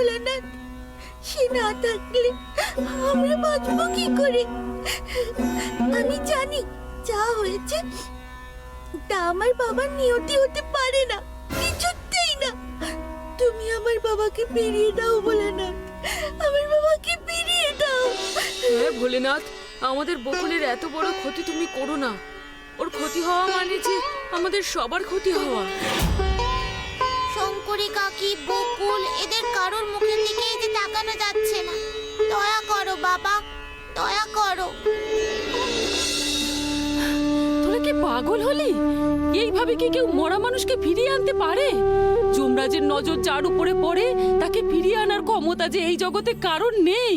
ভোলানাথ, সে না থাকলে আমরা বাঁচবো কি করে? আমি জানি যা হয়েছে তা আমার বাবার নিয়তি হতে পারে না, কিছুতেই না। তুমি আমার বাবাকে ফিরিয়ে দাও ভোলানাথ, আমার বাবাকে ফিরিয়ে দাও। হ্যাঁ ভোলেনাথ, আমাদের বকুলের এত বড় ক্ষতি তুমি করো না। ওর ক্ষতি হওয়া মানে যে আমাদের সবার ক্ষতি হওয়া। শঙ্করী কাকি, বকুল, এদের কারোর মুখের দিকে যে তাকানো যাচ্ছে না। দয়া করো বাবা, দয়া করো। তোরা কি পাগল হলি? এইভাবে কি কেউ মরা মানুষকে ফিরিয়ে আনতে পারে? যমরাজের নজর যার উপরে পড়ে তাকে ফিরিয়ে আনার ক্ষমতা যে এই জগতে কারণ নেই।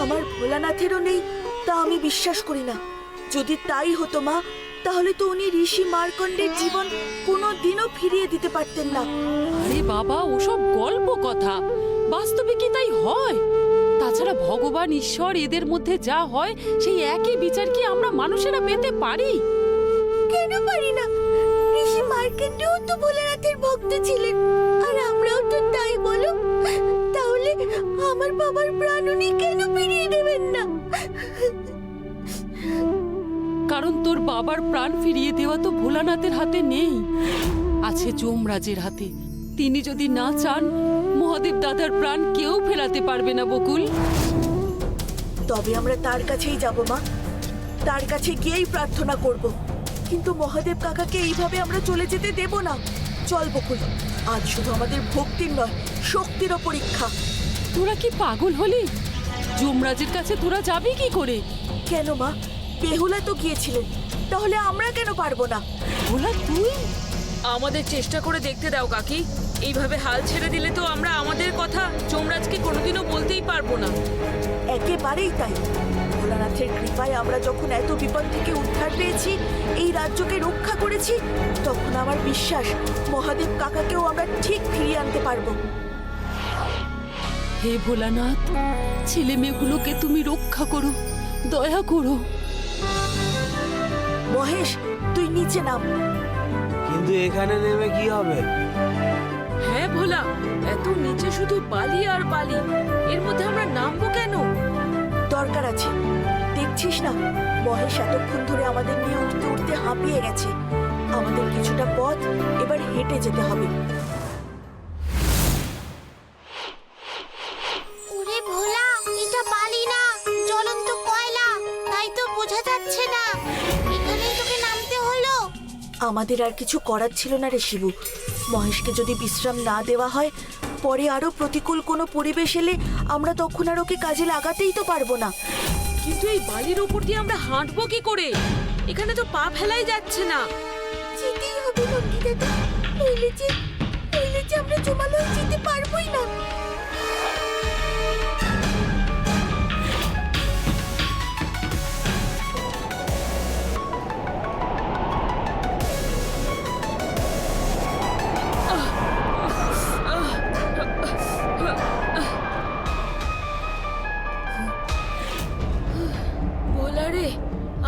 আমার ভোলানাথেরও নেই তা আমি বিশ্বাস করি না। যদি তাই হতো মা, তাহলে তো উনি ঋষি মার্কণ্ডের জীবন কোনোদিনও ফিরিয়ে দিতে পারতেন না। আরে বাবা, ওসব গল্প কথা, বাস্তবে কি তাই হয়? তাছাড়া ভগবান ঈশ্বর এদের মধ্যে যা হয় সেই একই বিচার কি আমরা মানুষেরা পেতে পারি? কেন পারি না? ঋষি মার্কণ্ডেও তো ভোলানাথের ভক্ত ছিলেন, আর আমরাও তো তাই। বলো, তাহলে আমার বাবার প্রাণ উনি কেন ফিরিয়ে দেবেন না? কারণ তোর বাবার প্রাণ ফিরিয়ে দেওয়া তো ভোলানাথের হাতে নেই, আছে যমরাজের হাতে। তিনি যদি না চান, মহাদেব দাদার প্রাণ কেউ ফেরাতে পারবে না বকুল। তবে আমরা তার কাছেই যাব মা, তার কাছে গিয়েই প্রার্থনা করব। কিন্তু মহাদেব কাকাকে এইভাবে আমরা চলে যেতে দেব না। চল বকুল, আজ শুধু আমাদের ভক্তির নয়, শক্তিরও পরীক্ষা। তোরা কি পাগল হলি? যমরাজের কাছে তোরা যাবি কি করে? কেন মা, বেহুলা তো গিয়েছিলেন, তাহলে আমরা কেন পারবো না? ভোলা তুই? আমাদের চেষ্টা করে দেখতে দাও কাকি। এইভাবে হাল ছেড়ে দিলে তো আমরা আমাদের কথা যমরাজকে কোনোদিনও বলতেই পারবো না। একেবারেই তাই। ভোলানাথের কৃপায় আমরা যখন এত বিপদ থেকে উদ্ধার পেয়েছি, এই রাজ্যকে রক্ষা করেছি, তখন আমার বিশ্বাস মহাদেব কাকাকেও আমরা ঠিক ফিরিয়ে আনতে পারবো। হে ভোলানাথ, ছেলে মেয়েগুলোকে তুমি রক্ষা করো, দয়া করো। মহেশ, তুই নিচে নাম। কিন্তু এখানে নেমে কি হবে? হ্যাঁ ভোলা, এত নিচে শুধু বালি আর বালি, এর মধ্যে আমরা নামবো কেন? দরকার আছে। দেখছিস না, মহেশ এতক্ষণ ধরে আমাদের নিয়ে উঠতে উঠতে হাঁপিয়ে গেছে। আমাদের কিছুটা পথ এবার হেঁটে যেতে হবে। ওরে ভোলা, এটা বালি না, জ্বলন্ত কয়লা, তাই তো বোঝা যাচ্ছে না। এখানেই তোকে নামতে হলো। আমাদের আর কিছু করার ছিল না রে শিবু। মহেশকে যদি বিশ্রাম না দেওয়া হয়, পরে আরো প্রতিকূল কোনো পরিবেশ এলে আমরা তখন আর ওকে কাজে লাগাতেই তো পারবো না। কিন্তু এই বালির ওপর দিয়ে আমরা হাঁটবো কি করে? এখানে তো পা ফেলাই যাচ্ছে না। যেতেই হবে নন্দী দাদা, নইলে যে আমরা জমালয়ে যেতে পারবোই না। ভোলা রে,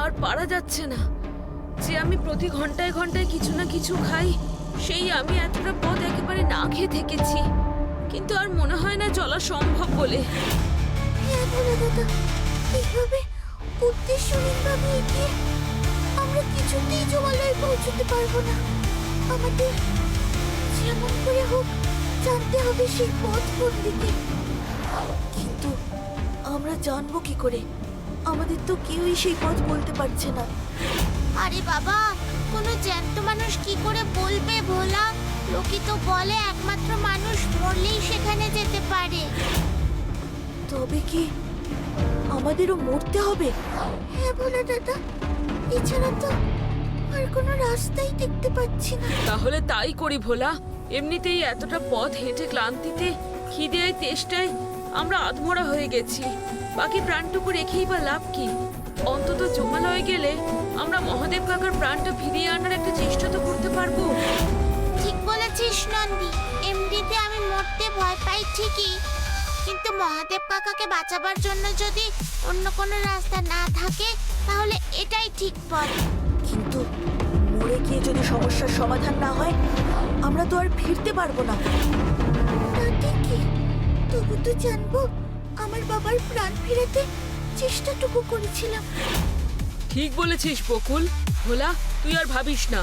আর পারা যাচ্ছে না। যে আমি প্রতি ঘন্টায় ঘন্টায় কিছু না কিছু খাই, সেই আমি এতটা পথ একেবারে না খেয়ে থেকেছি, কিন্তু আর মনে হয় না চলা সম্ভব বলে। হ্যাঁ ভোলা দাদা, এইভাবে উদ্দেশ্যহীনভাবে এগিয়ে আমরা কিছুতেই জমালয়ে পৌঁছতে পারবো না। আমাদের যেমন করে হোক জানতে হবে সেই পথ কোন দিকে। কিন্তু আমরা জানবো কি করে? আমাদের তো কেউই সেই পথ বলতে পারছে না। আরে বাবা, কোনো জ্যান্ত মানুষ কি করে বলবে ভোলা? লোকে তো বলে একমাত্র মানুষ মরলেই সেখানে যেতে পারে। তবে কি আমাদেরও মরতে হবে? হ্যাঁ ভোলা দাদা, এছাড়া তো আর কোনো রাস্তাই দেখতে পাচ্ছি না। তাহলে তাই করি ভোলা। এমনিতেই এতটা পথ হেঁটে ক্লান্তিতে, খিদেয় তেষ্টায় আমরা আধমরা হয়ে গেছি। বাকি প্রাণটুকু রেখেই বা লাভ কি? অন্তত জমালয়ে গেলে আমরা মহাদেব কাকার প্রাণটা ফিরিয়ে আনার একটা চেষ্টা তো করতে পারবো। ঠিক বলেছিস নন্দী, এমনিতে আমি মরতে ভয় পাই ঠিকই, কিন্তু মহাদেব কাকাকে বাঁচাবার জন্য যদি অন্য কোনো রাস্তা না থাকে, তাহলে এটাই ঠিক পথ। কিন্তু মরে গিয়ে যদি সমস্যার সমাধান না হয়, আমরা তো আর ফিরতে পারবো না। তাতে কি? শুধু জানবো আমার বাবার প্রাণ ফেরাতে চেষ্টাটুকু করেছিলাম। ঠিক বলেছিস বকুল। ভোলা, তুই আর ভাবিস না,